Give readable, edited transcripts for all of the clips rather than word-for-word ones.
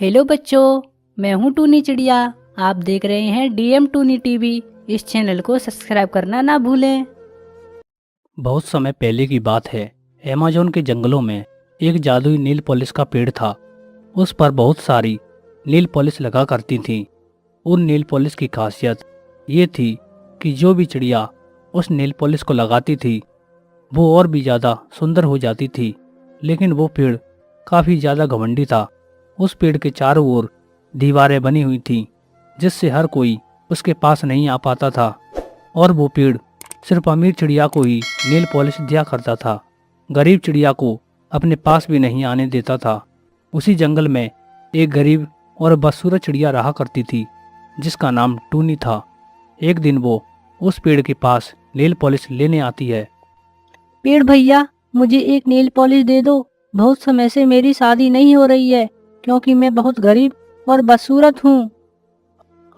Hello बच्चों, मैं हूँ टूनी चिड़िया। आप देख रहे हैं डीएम टूनी टीवी। इस चैनल को सब्सक्राइब करना ना भूलें। बहुत समय पहले की बात है। अमेज़न के जंगलों में एक जादुई नील पॉलिश का पेड़ था। उस पर बहुत सारी नील पॉलिश लगा करती थी। उन नील पॉलिश की खासियत ये थी कि जो भी चिड़िया उस नील पॉलिश को लगाती थी वो और भी ज़्यादा सुंदर हो जाती थी। लेकिन वो पेड़ काफ़ी ज़्यादा घमंडी था। उस पेड़ के चारों ओर दीवारें बनी हुई थीं जिससे हर कोई उसके पास नहीं आ पाता था। और वो पेड़ सिर्फ अमीर चिड़िया को ही नील पॉलिश दिया करता था। गरीब चिड़िया को अपने पास भी नहीं आने देता था। उसी जंगल में एक गरीब और बदसूरत चिड़िया रहा करती थी जिसका नाम टूनी था। एक दिन वो उस पेड़ के पास नील पॉलिश लेने आती है। पेड़ भैया, मुझे एक नेल पॉलिश दे दो। बहुत समय से मेरी शादी नहीं हो रही है क्योंकि मैं बहुत गरीब और बदसूरत हूँ।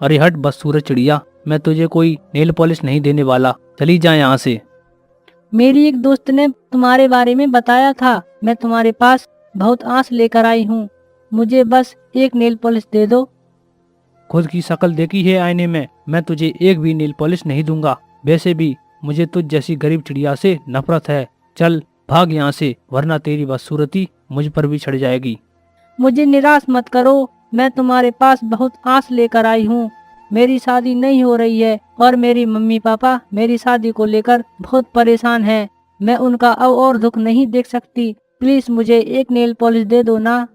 अरे हट बदसूरत चिड़िया, मैं तुझे कोई नेल पॉलिश नहीं देने वाला। चली जा यहाँ से। मेरी एक दोस्त ने तुम्हारे बारे में बताया था। मैं तुम्हारे पास बहुत आस लेकर आई हूँ। मुझे बस एक नेल पॉलिश दे दो। खुद की शक्ल देखी है आईने में? मैं तुझे एक भी नेल पॉलिश नहीं दूंगा। वैसे भी मुझे तुझ जैसी गरीब चिड़िया से नफरत है। चल भाग यहाँ से, वरना तेरी बदसूरती मुझ पर भी छड़ जाएगी। मुझे निराश मत करो। मैं तुम्हारे पास बहुत आस लेकर आई हूँ। मेरी शादी नहीं हो रही है और मेरी मम्मी पापा मेरी शादी को लेकर बहुत परेशान हैं। मैं उनका अब और दुख नहीं देख सकती। प्लीज मुझे एक नेल पॉलिश दे दो ना।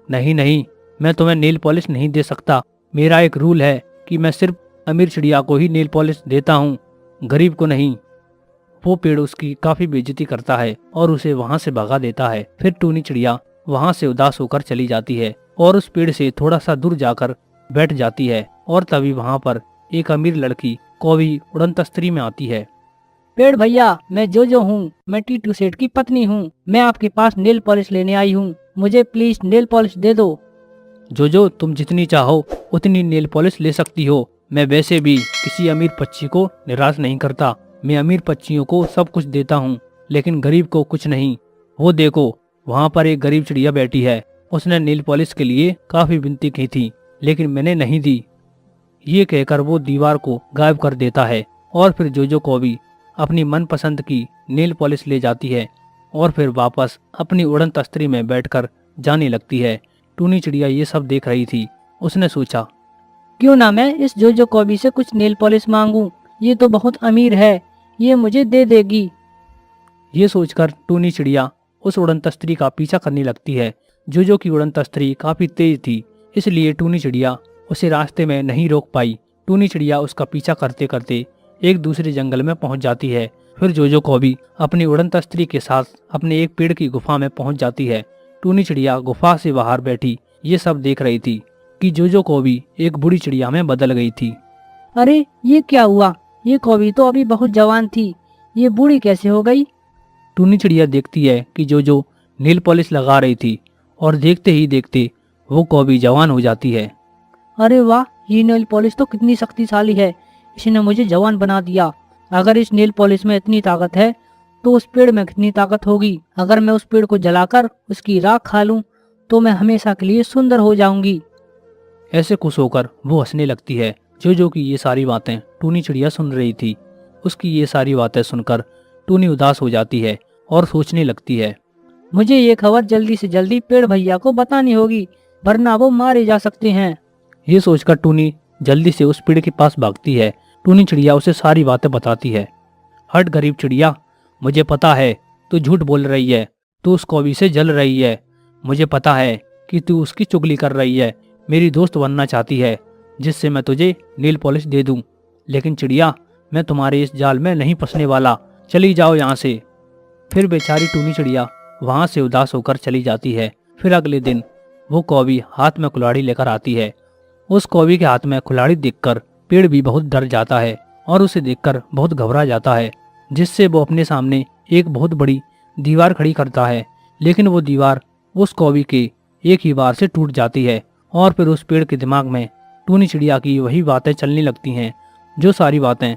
नहीं नहीं, मैं तुम्हें नेल पॉलिश नहीं दे सकता। मेरा एक रूल है कि मैं सिर्फ अमीर चिड़िया को ही नेल पॉलिश देता हूँ, गरीब को नहीं। वो पेड़ उसकी काफी बेइज्जती करता है और उसे वहाँ से भगा देता है। फिर टूनी चिड़िया वहाँ से उदास होकर चली जाती है और उस पेड़ से थोड़ा सा दूर जाकर बैठ जाती है। और तभी वहाँ पर एक अमीर लड़की कौवी उड़न तस्तरी में आती है। पेड़ भैया, मैं जो हूँ, मैं टीटू सेठ की पत्नी हूँ। मैं आपके पास नेल पॉलिश लेने आई हूँ। मुझे प्लीज नेल पॉलिश दे दो। जो तुम जितनी चाहो उतनी नेल पॉलिश ले सकती हो। मैं वैसे भी किसी अमीर पक्षी को निराश नहीं करता। मैं अमीर पक्षियों को सब कुछ देता हूँ लेकिन गरीब को कुछ नहीं। वो देखो, वहाँ पर एक गरीब चिड़िया बैठी है। उसने नेल पॉलिश के लिए काफी विनती की थी लेकिन मैंने नहीं दी। ये कहकर वो दीवार को गायब कर देता है और फिर जोजो को भी अपनी मनपसंद की नेल पॉलिश ले जाती है और फिर वापस अपनी उड़न तस्तरी में बैठकर जाने लगती है। टूनी चिड़िया ये सब देख रही थी। उसने सोचा, क्यों ना मैं इस जोजो कौवी से कुछ नेल पॉलिश मांगूं। ये तो बहुत अमीर है, ये मुझे दे देगी। ये सोचकर टूनी चिड़िया उस उड़न तस्तरी का पीछा करने लगती है। जोजो की उड़न तस्तरी काफी तेज थी, इसलिए टूनी चिड़िया उसे रास्ते में नहीं रोक पाई। टूनी चिड़िया उसका पीछा करते करते एक दूसरे जंगल में पहुंच जाती है। फिर जोजो को भी अपनी उड़न तस्तरी के साथ अपने एक पेड़ की गुफा में पहुंच जाती है। टूनी चिड़िया गुफा से बाहर बैठी ये सब देख रही थी कि जोजो को भी एक बूढ़ी चिड़िया में बदल गई थी। अरे ये क्या हुआ? ये कौवी तो अभी बहुत जवान थी, ये बूढ़ी कैसे हो गई? टूनी चिड़िया देखती है कि जोजो नील पॉलिश लगा रही थी और देखते ही देखते वो कौवी जवान हो जाती है। अरे वाह, ये नेल पॉलिश तो कितनी शक्तिशाली है। इसने मुझे जवान बना दिया। अगर इस नेल पॉलिश में इतनी ताकत है तो उस पेड़ में कितनी ताकत होगी। अगर मैं उस पेड़ को जलाकर उसकी राख खा लूं तो मैं हमेशा के लिए सुंदर हो जाऊंगी। ऐसे खुश होकर वो हंसने लगती है। जोजो की ये सारी बातें टूनी चिड़िया सुन रही थी। उसकी ये सारी बातें सुनकर टूनी उदास हो जाती है और सोचने लगती है, मुझे ये खबर जल्दी से जल्दी पेड़ भैया को बतानी होगी, वरना वो मारे जा सकते हैं। ये सोचकर टूनी जल्दी से उस पेड़ के पास भागती है। टूनी चिड़िया उसे सारी बातें बताती है। हट गरीब चिड़िया, मुझे पता है तू झूठ बोल रही है। तू उस कौवी से जल रही है। मुझे पता है कि तू उसकी चुगली कर रही है, मेरी दोस्त बनना चाहती है जिससे मैं तुझे नील पॉलिश दे दूं। लेकिन चिड़िया, मैं तुम्हारे इस जाल में नहीं फंसने वाला। चली जाओ यहाँ से। फिर बेचारी टूनी चिड़िया वहाँ से उदास होकर चली जाती है। फिर अगले दिन वो कौवी हाथ में कुल्हाड़ी लेकर आती है। उस कौवी के हाथ में कुल्हाड़ी देखकर पेड़ भी बहुत डर जाता है और उसे देखकर बहुत घबरा जाता है, जिससे वो अपने सामने एक बहुत बड़ी दीवार खड़ी करता है। लेकिन वो दीवार उस कौवी के एक ही बार से टूट जाती है और फिर उस पेड़ के दिमाग में टूनी चिड़िया की वही बातें चलने लगती हैं जो सारी बातें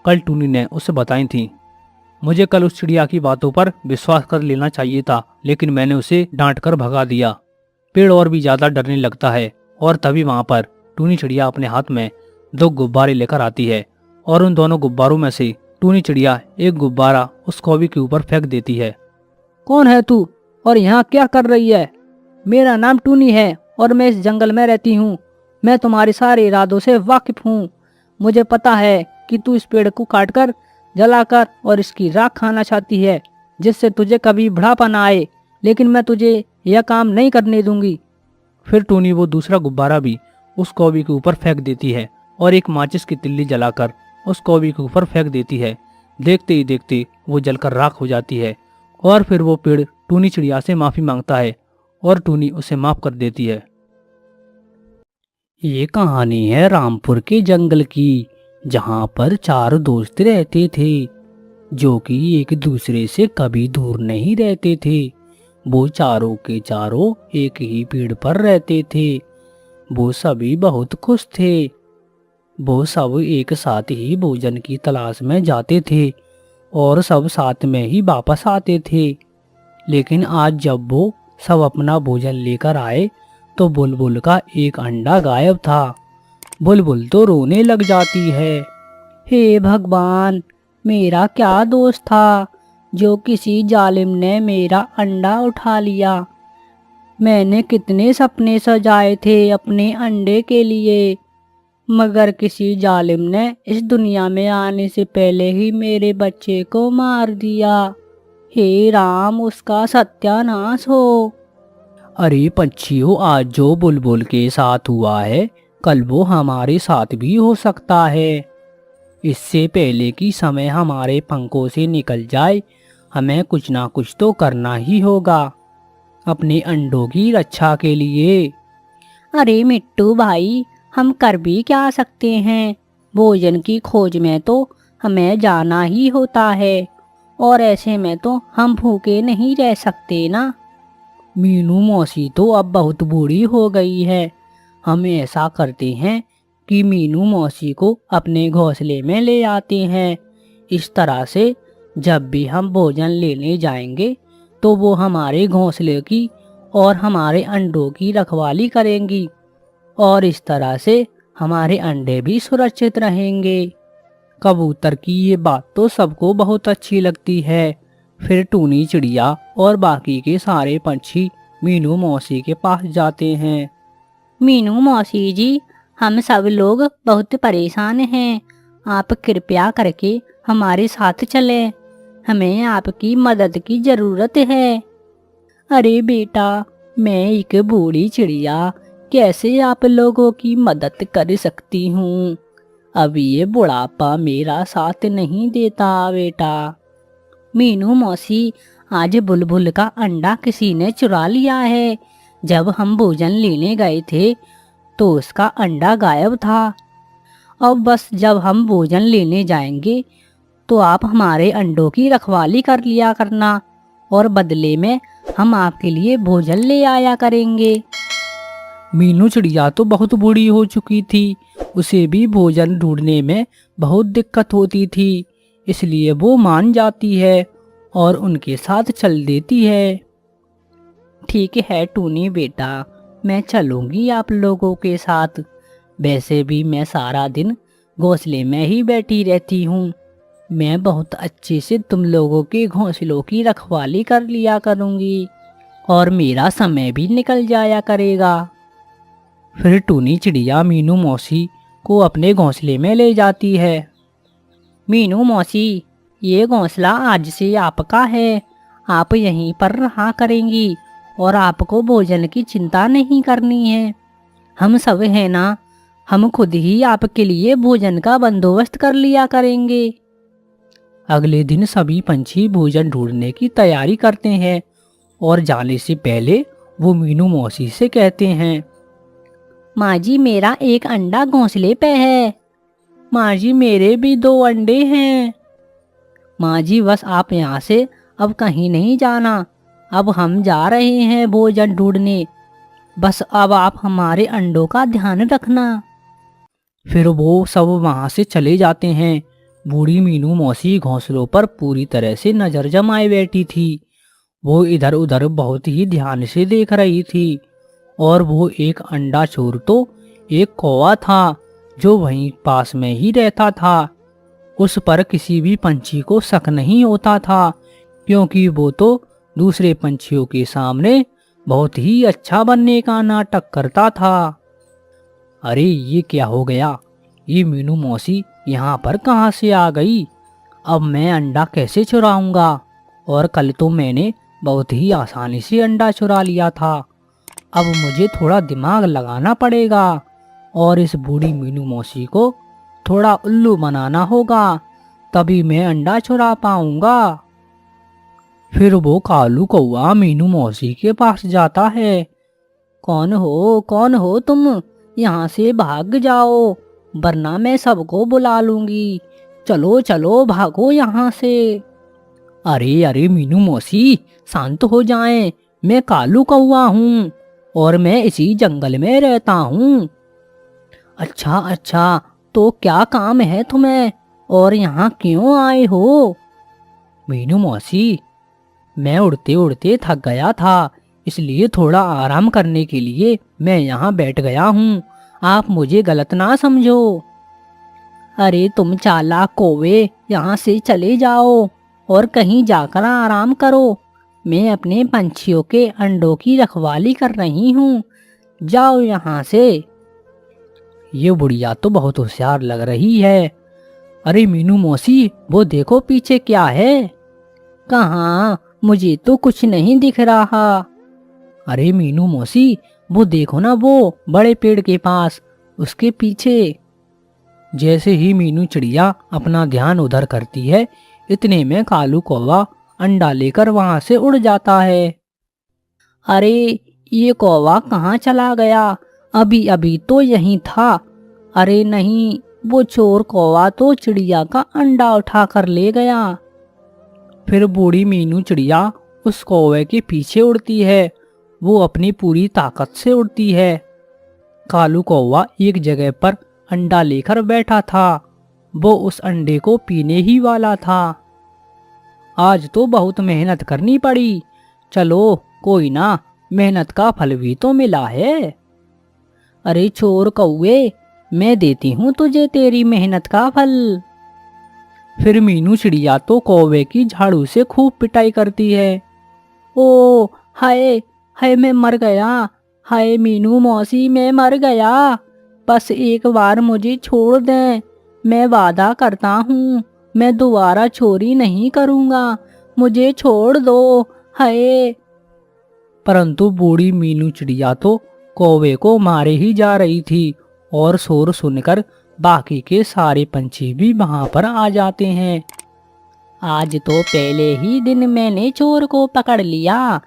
कल टूनी ने उसे बताई थीं। मुझे कल उस चिड़िया की बातों पर विश्वास कर लेना चाहिए था, लेकिन मैंने उसे डांट कर भगा दिया। पेड़ और भी ज्यादा डरने लगता है। और तभी वहां पर टूनी चिड़िया अपने हाथ में 2 गुब्बारे लेकर आती है और उन दोनों गुब्बारों में से टूनी चिड़िया एक गुब्बारा उस कौवी के ऊपर फेंक देती है। कौन है तू और यहाँ क्या कर रही है? मेरा नाम टूनी है और मैं इस जंगल में रहती हूँ। मैं तुम्हारे सारे इरादों से वाकिफ हूँ। मुझे पता है कि तू इस पेड़ को काटकर जलाकर और इसकी राख खाना चाहती है, जिससे तुझे कभी बुढ़ापा ना आए, लेकिन मैं तुझे यह काम नहीं करने दूंगी। फिर टूनी वो दूसरा गुब्बारा भी उस कौवी के ऊपर फेंक देती है और एक माचिस की तिल्ली जलाकर उस कौवी के ऊपर फेंक देती है। देखते ही देखते वो जलकर राख हो जाती है और फिर वो पेड़ टूनी चिड़िया से माफी मांगता है और टूनी उसे माफ कर देती है। ये कहानी है रामपुर के जंगल की, जहाँ पर 4 दोस्त रहते थे जो कि एक दूसरे से कभी दूर नहीं रहते थे। वो चारों के चारों एक ही पेड़ पर रहते थे। वो सभी बहुत खुश थे। वो सब एक साथ ही भोजन की तलाश में जाते थे और सब साथ में ही वापस आते थे। लेकिन आज जब वो सब अपना भोजन लेकर आए तो बुलबुल का एक अंडा गायब था। बुलबुल तो रोने लग जाती है। हे भगवान, मेरा क्या दोस्त था जो किसी जालिम ने मेरा अंडा उठा लिया। मैंने कितने सपने सजाए थे अपने अंडे के लिए, मगर किसी जालिम ने इस दुनिया में आने से पहले ही मेरे बच्चे को मार दिया। हे राम, उसका सत्यानाश हो। अरे पंछियों, आज जो बुलबुल के साथ हुआ है कल वो हमारे साथ भी हो सकता है। इससे पहले कि समय हमारे पंखों से निकल जाए हमें कुछ ना कुछ तो करना ही होगा अपने अंडों की रक्षा के लिए। अरे मिट्टू भाई, हम कर भी क्या सकते हैं? भोजन की खोज में तो हमें जाना ही होता है और ऐसे में तो हम भूखे नहीं रह सकते ना। मीनू मौसी तो अब बहुत बूढ़ी हो गई है। हम ऐसा करते हैं कि मीनू मौसी को अपने घोंसले में ले आते हैं। इस तरह से जब भी हम भोजन लेने जाएंगे तो वो हमारे घोंसले की और हमारे अंडों की रखवाली करेंगी और इस तरह से हमारे अंडे भी सुरक्षित रहेंगे। कबूतर की ये बात तो सबको बहुत अच्छी लगती है। फिर टूनी चिड़िया और बाकी के सारे पंछी मीनू मौसी के पास जाते हैं। मीनू मौसी जी, हम सब लोग बहुत परेशान हैं। आप कृपया करके हमारे साथ चलें। हमें आपकी मदद की ज़रूरत है। अरे बेटा, मैं एक बूढ़ी चिड़िया कैसे आप लोगों की मदद कर सकती हूँ? अभी ये बुढ़ापा मेरा साथ नहीं देता बेटा। मीनू मौसी, आज बुलबुल का अंडा किसी ने चुरा लिया है। जब हम भोजन लेने गए थे तो उसका अंडा गायब था। अब बस जब हम भोजन लेने जाएंगे तो आप हमारे अंडों की रखवाली कर लिया करना और बदले में हम आपके लिए भोजन ले आया करेंगे। मीनू चिड़िया तो बहुत बूढ़ी हो चुकी थी। उसे भी भोजन ढूंढने में बहुत दिक्कत होती थी, इसलिए वो मान जाती है और उनके साथ चल देती है। ठीक है टूनी बेटा, मैं चलूंगी आप लोगों के साथ। वैसे भी मैं सारा दिन घोंसले में ही बैठी रहती हूँ। मैं बहुत अच्छे से तुम लोगों के घोंसलों की रखवाली कर लिया करूँगी और मेरा समय भी निकल जाया करेगा। फिर टूनी चिड़िया मीनू मौसी को अपने घोंसले में ले जाती है। मीनू मौसी, ये घोंसला आज से आपका है। आप यहीं पर रहा करेंगी और आपको भोजन की चिंता नहीं करनी है। हम सब हैं ना, हम खुद ही आपके लिए भोजन का बंदोबस्त कर लिया करेंगे। अगले दिन सभी पंछी भोजन ढूंढने की तैयारी करते हैं और जाने से पहले वो मीनू मौसी से कहते हैं, माँ जी, मेरा एक अंडा घोंसले पे है। माँ जी, मेरे भी 2 अंडे हैं। माँ जी, बस आप यहाँ से अब कहीं नहीं जाना। अब हम जा रहे हैं भोजन ढूंढने। बस अब आप हमारे अंडों का ध्यान रखना। फिर वो सब वहाँ से चले जाते हैं। बूढ़ी मीनू मौसी घोंसलों पर पूरी तरह से नजर जमाए बैठी थी। वो इधर उधर बहुत ही ध्यान से देख रही थी और वो एक अंडा चोर तो एक कौवा था जो वहीं पास में ही रहता था। उस पर किसी भी पंछी को शक नहीं होता था, क्योंकि वो तो दूसरे पंछियों के सामने बहुत ही अच्छा बनने का नाटक करता था। अरे ये क्या हो गया? ये मीनू मौसी यहाँ पर कहाँ से आ गई? अब मैं अंडा कैसे चुराऊंगा? और कल तो मैंने बहुत ही आसानी से अंडा चुरा लिया था। अब मुझे थोड़ा दिमाग लगाना पड़ेगा और इस बूढ़ी मीनू मौसी को थोड़ा उल्लू बनाना होगा, तभी मैं अंडा चुरा पाऊंगा। फिर वो कालू कौवा मीनू मौसी के पास जाता है। कौन हो तुम? यहाँ से भाग जाओ, वरना मैं सबको बुला लूंगी। चलो चलो भागो यहाँ से। अरे अरे मीनू मौसी, शांत हो जाएं। मैं कालू कौवा हूँ और मैं इसी जंगल में रहता हूँ। अच्छा अच्छा, तो क्या काम है तुम्हें और यहाँ क्यों आए हो? मीनू मौसी, मैं उड़ते उड़ते थक गया था, इसलिए थोड़ा आराम करने के लिए मैं यहाँ बैठ गया हूँ। आप मुझे गलत ना समझो। अरे तुम चालाक कौवे, यहाँ से चले जाओ और कहीं जाकर आराम करो। मैं अपने पंछियों के अंडों की रखवाली कर रही हूँ। जाओ यहाँ से। ये बुढ़िया तो बहुत होशियार लग रही है। अरे मीनू मौसी, वो देखो पीछे क्या है? कहाँ? मुझे तो कुछ नहीं दिख रहा। अरे मीनू मौसी, वो देखो ना, वो बड़े पेड़ के पास, उसके पीछे। जैसे ही मीनू चिड़िया अपना ध्यान उधर करती है, इतने में कालू कौवा अंडा लेकर वहां से उड़ जाता है। अरे ये कौवा कहाँ चला गया? अभी अभी तो यहीं था। अरे नहीं, वो चोर कौवा तो चिड़िया का अंडा उठा कर ले गया। फिर बूढ़ी मीनू चिड़िया उस कौवे के पीछे उड़ती है। वो अपनी पूरी ताकत से उड़ती है। कालू कौवा एक जगह पर अंडा लेकर बैठा था। वो उस अंडे को पीने ही वाला था। आज तो बहुत मेहनत करनी पड़ी। चलो कोई ना, मेहनत का फल भी तो मिला है। अरे चोर कौवे, मैं देती हूँ तुझे तेरी मेहनत का फल। फिर मीनू चिड़िया तो कौवे की झाड़ू से खूब पिटाई करती है। ओ हाय हाय, मैं मर गया। हाय मीनू मौसी, मैं मर गया। बस एक बार मुझे छोड़ दें। मैं वादा करता हूँ, मैं दोबारा चोरी नहीं करूँगा। मुझे छोड़ दो। हाय। परंतु बूढ़ी मीनू चिड़िया तो कौवे को मारे ही जा रही थी और शोर सुनकर बाकी के सारे पंछी भी वहां पर आ जाते हैं। आज तो पहले ही दिन मैंने चोर को पकड़ लिया।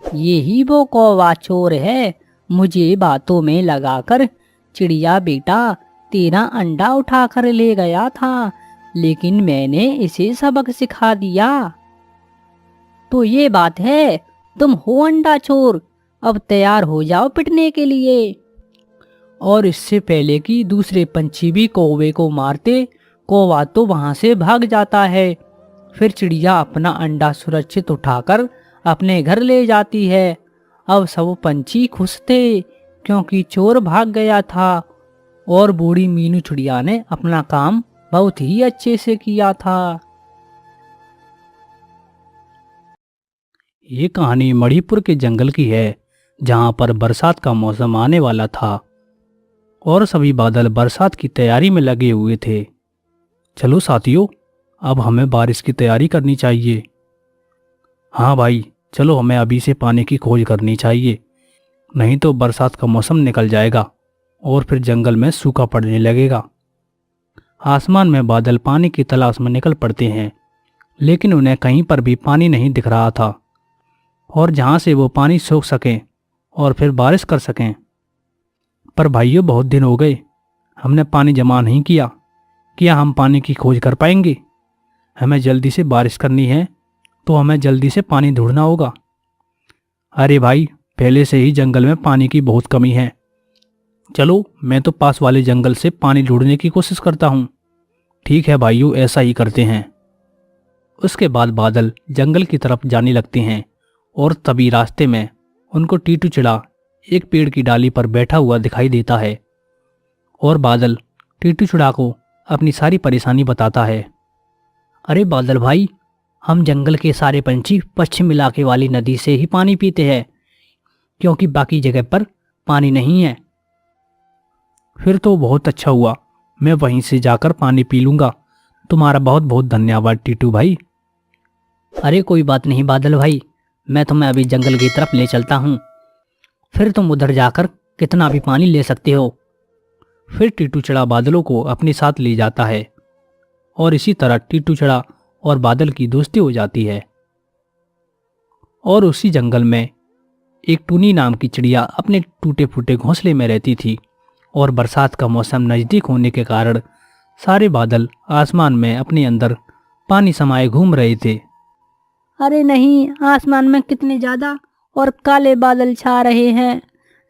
ये ही वो कौवा चोर है। मुझे बातों में लगाकर चिड़िया बेटा तेरा अंडा उठा कर ले गया था, लेकिन मैंने इसे सबक सिखा दिया। तो ये बात है, तुम हो अंडा चोर। अब तैयार हो जाओ पिटने के लिए। और इससे पहले कि दूसरे पंछी भी कौवे को मारते, कौवा तो वहां से भाग जाता है। फिर चिड़िया अपना अंडा सुरक्षित उठाकर अपने घर ले जाती है। अब सब पंछी खुश थे, क्योंकि चोर भाग गया था और बूढ़ी मीनू चिड़िया ने अपना काम बहुत ही अच्छे से किया था। ये कहानी मणिपुर के जंगल की है, जहां पर बरसात का मौसम आने वाला था और सभी बादल बरसात की तैयारी में लगे हुए थे। चलो साथियों, अब हमें बारिश की तैयारी करनी चाहिए। हाँ भाई, चलो हमें अभी से पानी की खोज करनी चाहिए, नहीं तो बरसात का मौसम निकल जाएगा और फिर जंगल में सूखा पड़ने लगेगा। आसमान में बादल पानी की तलाश में निकल पड़ते हैं, लेकिन उन्हें कहीं पर भी पानी नहीं दिख रहा था, और जहाँ से वो पानी सोख सकें और फिर बारिश कर सकें। पर भाइयों, बहुत दिन हो गए, हमने पानी जमा नहीं किया। क्या हम पानी की खोज कर पाएंगे? हमें जल्दी से बारिश करनी है, तो हमें जल्दी से पानी ढूंढना होगा। अरे भाई, पहले से ही जंगल में पानी की बहुत कमी है। चलो, मैं तो पास वाले जंगल से पानी ढूंढने की कोशिश करता हूँ। ठीक है भाइयों, ऐसा ही करते हैं। उसके बाद बादल जंगल की तरफ जाने लगते हैं और तभी रास्ते में उनको टीटू चिड़ा एक पेड़ की डाली पर बैठा हुआ दिखाई देता है और बादल टीटू चिड़ा को अपनी सारी परेशानी बताता है। अरे बादल भाई, हम जंगल के सारे पंछी पश्चिम इलाके वाली नदी से ही पानी पीते हैं, क्योंकि बाकी जगह पर पानी नहीं है। फिर तो बहुत अच्छा हुआ, मैं वहीं से जाकर पानी पी लूंगा। तुम्हारा बहुत बहुत धन्यवाद टीटू भाई। अरे कोई बात नहीं बादल भाई, मैं तुम्हें अभी जंगल की तरफ ले चलता हूँ, फिर तुम उधर जाकर कितना भी पानी ले सकते हो। फिर टीटू चिड़ा बादलों को अपने साथ ले जाता है और इसी तरह टीटू चिड़ा और बादल की दोस्ती हो जाती है। और उसी जंगल में एक टूनी नाम की चिड़िया अपने टूटे फूटे घोंसले में रहती थी और बरसात का मौसम नज़दीक होने के कारण सारे बादल आसमान में अपने अंदर पानी समाये घूम रहे थे। अरे नहीं, आसमान में कितने ज़्यादा और काले बादल छा रहे हैं।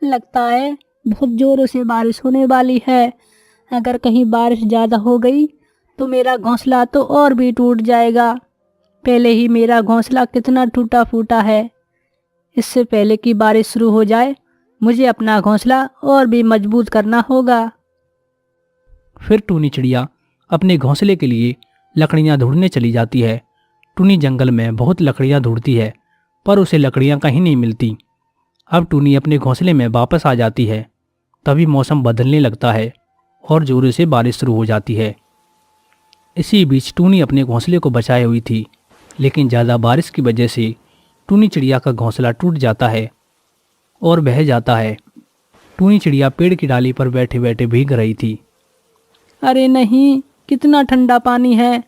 लगता है बहुत जोरों से बारिश होने वाली है। अगर कहीं बारिश ज़्यादा हो गई तो मेरा घोंसला तो और भी टूट जाएगा। पहले ही मेरा घोंसला कितना टूटा फूटा है। इससे पहले कि बारिश शुरू हो जाए मुझे अपना घोंसला और भी मजबूत करना होगा। फिर टूनी चिड़िया अपने घोंसले के लिए लकड़ियाँ ढूंढने चली जाती है। टूनी जंगल में बहुत लकड़ियाँ ढूंढती है पर उसे लकड़ियाँ कहीं नहीं मिलती। अब टूनी अपने घोंसले में वापस आ जाती है। तभी मौसम बदलने लगता है और जोरों से बारिश शुरू हो जाती है। इसी बीच टूनी अपने घोंसले को बचाए हुई थी, लेकिन ज़्यादा बारिश की वजह से टूनी चिड़िया का घोंसला टूट जाता है और बह जाता है। टूनी चिड़िया पेड़ की डाली पर बैठे बैठे भीग रही थी। अरे नहीं, कितना ठंडा पानी है।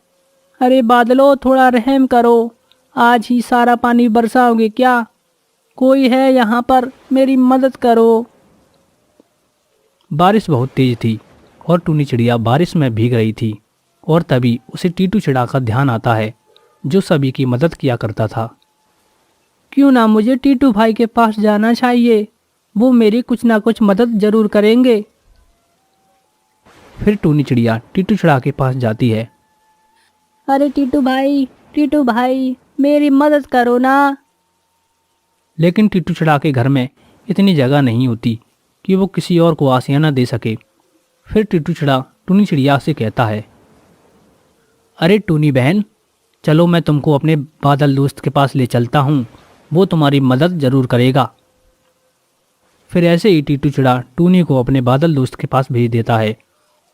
अरे बादलों, थोड़ा रहम करो, आज ही सारा पानी बरसाओगे क्या? कोई है यहाँ पर, मेरी मदद करो। बारिश बहुत तेज थी और टूनी चिड़िया बारिश में भीग रही थी और तभी उसे टीटू चिड़ा का ध्यान आता है, जो सभी की मदद किया करता था। क्यों ना मुझे टीटू भाई के पास जाना चाहिए, वो मेरी कुछ ना कुछ मदद जरूर करेंगे। फिर टूनी चिड़िया टीटू चिड़ा के पास जाती है। अरे टीटू भाई मेरी मदद करो ना। लेकिन टीटू चिड़ा के घर में इतनी जगह नहीं होती कि वो किसी और को आसियाना दे सके। फिर टीटू चिड़ा टूनी चिड़िया से कहता है, अरे टूनी बहन, चलो मैं तुमको अपने बादल दोस्त के पास ले चलता हूँ, वो तुम्हारी मदद जरूर करेगा। फिर ऐसे ही टीटू चिड़ा टूनी को अपने बादल दोस्त के पास भेज देता है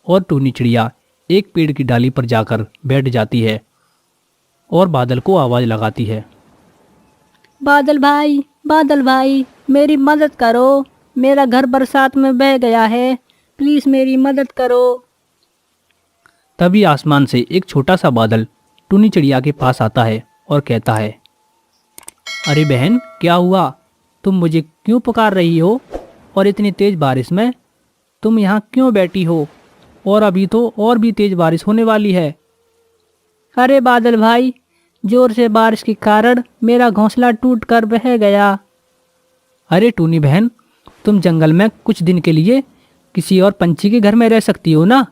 और टूनी चिड़िया एक पेड़ की डाली पर जाकर बैठ जाती है और बादल को आवाज़ लगाती है, बादल भाई मेरी मदद करो, मेरा घर बरसात में बह गया है, प्लीज़ मेरी मदद करो। तभी आसमान से एक छोटा सा बादल टूनी चिड़िया के पास आता है और कहता है, अरे बहन, क्या हुआ? तुम मुझे क्यों पुकार रही हो? और इतनी तेज बारिश में तुम यहाँ क्यों बैठी हो? और अभी तो और भी तेज बारिश होने वाली है। अरे बादल भाई, जोर से बारिश के कारण मेरा घोंसला टूट कर बह गया। अरे टूनी बहन, तुम जंगल में कुछ दिन के लिए किसी और पंछी के घर में रह सकती हो ना?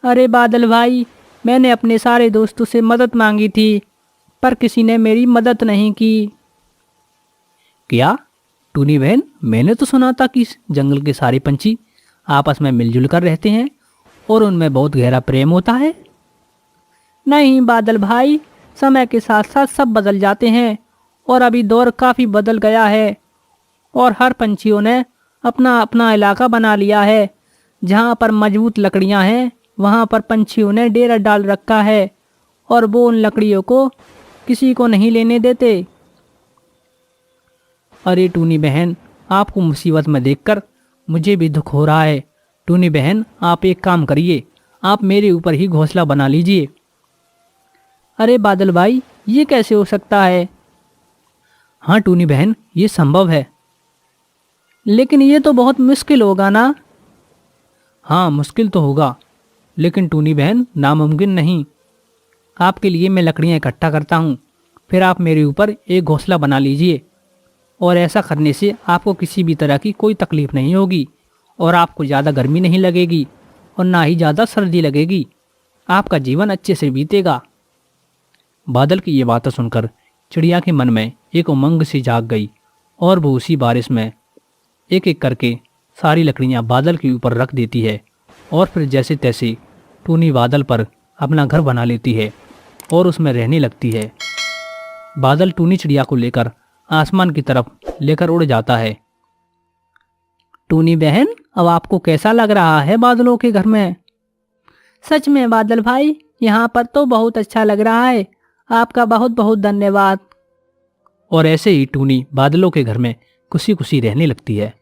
अरे बादल भाई, मैंने अपने सारे दोस्तों से मदद मांगी थी, पर किसी ने मेरी मदद नहीं की। क्या टूनी बहन, मैंने तो सुना था कि जंगल के सारे पंछी आपस में मिलजुल कर रहते हैं और उनमें बहुत गहरा प्रेम होता है। नहीं बादल भाई, समय के साथ साथ सब बदल जाते हैं और अभी दौर काफ़ी बदल गया है और हर पंछियों ने अपना अपना इलाका बना लिया है। जहाँ पर मजबूत लकड़ियाँ हैं वहाँ पर पंछियों ने डेरा डाल रखा है और वो उन लकड़ियों को किसी को नहीं लेने देते। अरे टूनी बहन, आपको मुसीबत में देखकर मुझे भी दुख हो रहा है। टूनी बहन, आप एक काम करिए, आप मेरे ऊपर ही घोंसला बना लीजिए। अरे बादल भाई, ये कैसे हो सकता है? हाँ टूनी बहन, ये संभव है। लेकिन ये तो बहुत मुश्किल होगा ना? हाँ, मुश्किल तो होगा, लेकिन टूनी बहन नामुमकिन नहीं। आपके लिए मैं लकड़ियाँ इकट्ठा करता हूँ, फिर आप मेरे ऊपर एक घोंसला बना लीजिए और ऐसा करने से आपको किसी भी तरह की कोई तकलीफ़ नहीं होगी और आपको ज़्यादा गर्मी नहीं लगेगी और ना ही ज़्यादा सर्दी लगेगी। आपका जीवन अच्छे से बीतेगा। बादल की ये बातें सुनकर चिड़िया के मन में एक उमंग सी जाग गई और वो उसी बारिश में एक एक करके सारी लकड़ियां बादल के ऊपर रख देती है और फिर जैसे तैसे टूनी बादल पर अपना घर बना लेती है और उसमें रहने लगती है। बादल टूनी चिड़िया को लेकर आसमान की तरफ लेकर उड़ जाता है। टूनी बहन, अब आपको कैसा लग रहा है बादलों के घर में? सच में बादल भाई, यहाँ पर तो बहुत अच्छा लग रहा है। आपका बहुत बहुत धन्यवाद। और ऐसे ही टूनी बादलों के घर में खुशी खुशी रहने लगती है।